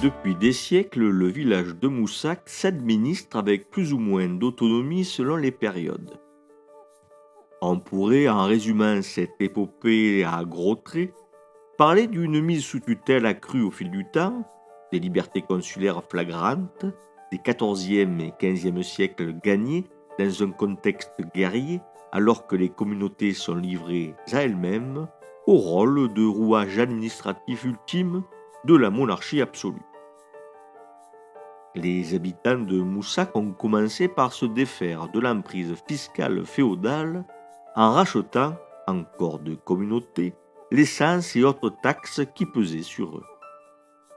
Depuis des siècles, le village de Moussac s'administre avec plus ou moins d'autonomie selon les périodes. On pourrait, en résumant cette épopée à gros traits, parler d'une mise sous tutelle accrue au fil du temps, des libertés consulaires flagrantes, des XIVe et XVe siècles gagnés dans un contexte guerrier, alors que les communautés sont livrées à elles-mêmes, au rôle de rouage administratif ultime de la monarchie absolue. Les habitants de Moussac ont commencé par se défaire de l'emprise fiscale féodale en rachetant, en corps de communauté, l'essence et autres taxes qui pesaient sur eux.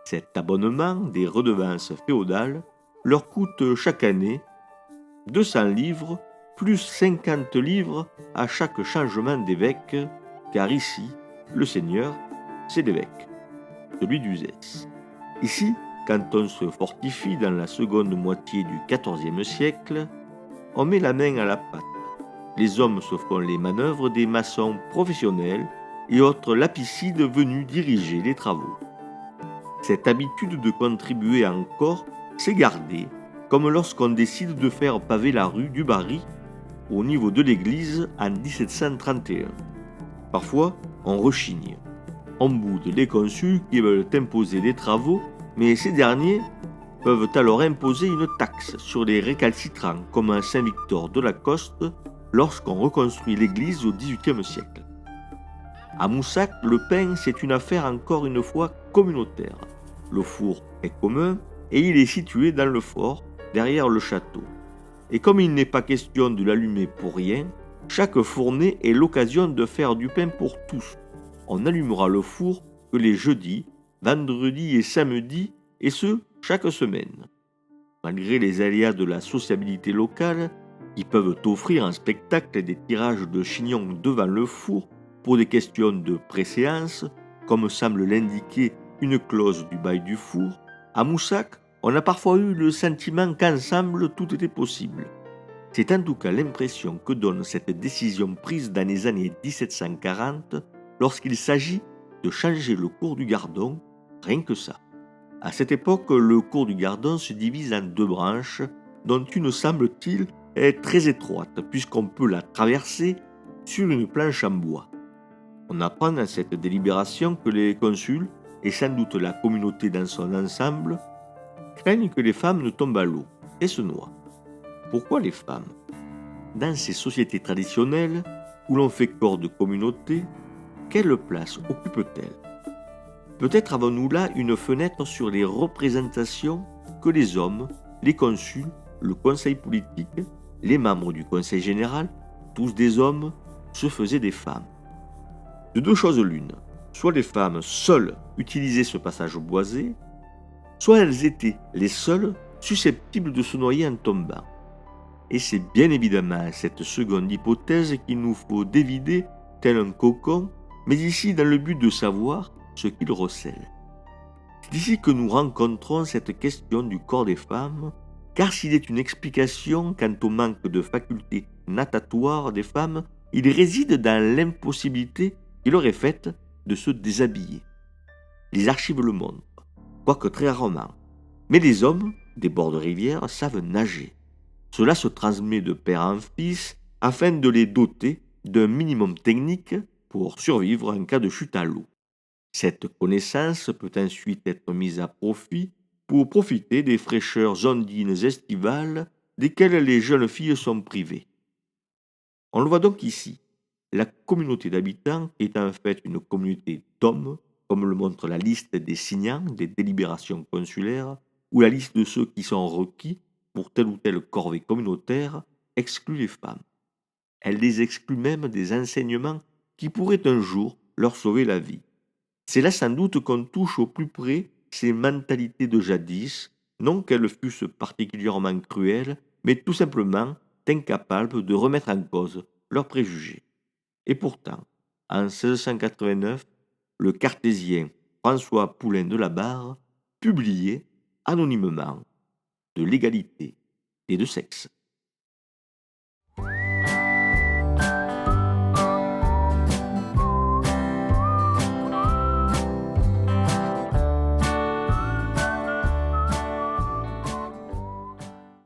Cet abonnement des redevances féodales leur coûte chaque année 200 livres plus 50 livres à chaque changement d'évêque, car ici, le seigneur, c'est l'évêque, celui d'Uzès. Ici, quand on se fortifie dans la seconde moitié du XIVe siècle, on met la main à la pâte. Les hommes se font les manœuvres des maçons professionnels et autres lapicides venus diriger les travaux. Cette habitude de contribuer encore s'est gardée, comme lorsqu'on décide de faire paver la rue du Barry au niveau de l'église en 1731. Parfois, on rechigne. On boude les consuls qui veulent imposer des travaux, mais ces derniers peuvent alors imposer une taxe sur les récalcitrants, comme à Saint-Victor de la Coste lorsqu'on reconstruit l'église au XVIIIe siècle. À Moussac, le pain, c'est une affaire encore une fois communautaire. Le four est commun et il est situé dans le fort, derrière le château. Et comme il n'est pas question de l'allumer pour rien, chaque fournée est l'occasion de faire du pain pour tous. On allumera le four que les jeudis, vendredis et samedis, et ce, chaque semaine. Malgré les aléas de la sociabilité locale, qui peuvent offrir un spectacle et des tirages de chignons devant le four pour des questions de préséance, comme semble l'indiquer une clause du bail du four, à Moussac, on a parfois eu le sentiment qu'ensemble tout était possible. C'est en tout cas l'impression que donne cette décision prise dans les années 1740 lorsqu'il s'agit de changer le cours du Gardon, rien que ça. À cette époque, le cours du Gardon se divise en deux branches, dont une semble-t-il est très étroite, puisqu'on peut la traverser sur une planche en bois. On apprend dans cette délibération que les consuls, et sans doute la communauté dans son ensemble, craignent que les femmes ne tombent à l'eau et se noient. Pourquoi les femmes ? Dans ces sociétés traditionnelles, où l'on fait corps de communauté, quelle place occupent-elles ? Peut-être avons-nous là une fenêtre sur les représentations que les hommes, les consuls, le conseil politique, les membres du conseil général, tous des hommes, se faisaient des femmes. De deux choses l'une, soit les femmes seules utilisaient ce passage boisé, soit elles étaient les seules susceptibles de se noyer en tombant. Et c'est bien évidemment cette seconde hypothèse qu'il nous faut dévider tel un cocon, mais ici dans le but de savoir ce qu'il recèle. C'est ici que nous rencontrons cette question du corps des femmes, car s'il est une explication quant au manque de facultés natatoires des femmes, il réside dans l'impossibilité qui leur est faite de se déshabiller. Les archives le montrent, quoique très rarement. Mais les hommes, des bords de rivière, savent nager. Cela se transmet de père en fils afin de les doter d'un minimum technique pour survivre en cas de chute à l'eau. Cette connaissance peut ensuite être mise à profit pour profiter des fraîcheurs ondines estivales desquelles les jeunes filles sont privées. On le voit donc ici, la communauté d'habitants est en fait une communauté d'hommes, comme le montre la liste des signants des délibérations consulaires, ou la liste de ceux qui sont requis pour telle ou telle corvée communautaire, exclut les femmes. Elle les exclut même des enseignements qui pourraient un jour leur sauver la vie. C'est là sans doute qu'on touche au plus près ces mentalités de jadis, non qu'elles fussent particulièrement cruelles, mais tout simplement incapables de remettre en cause leurs préjugés. Et pourtant, en 1689, le cartésien François Poulain de la Barre publiait anonymement de l'égalité des deux sexes.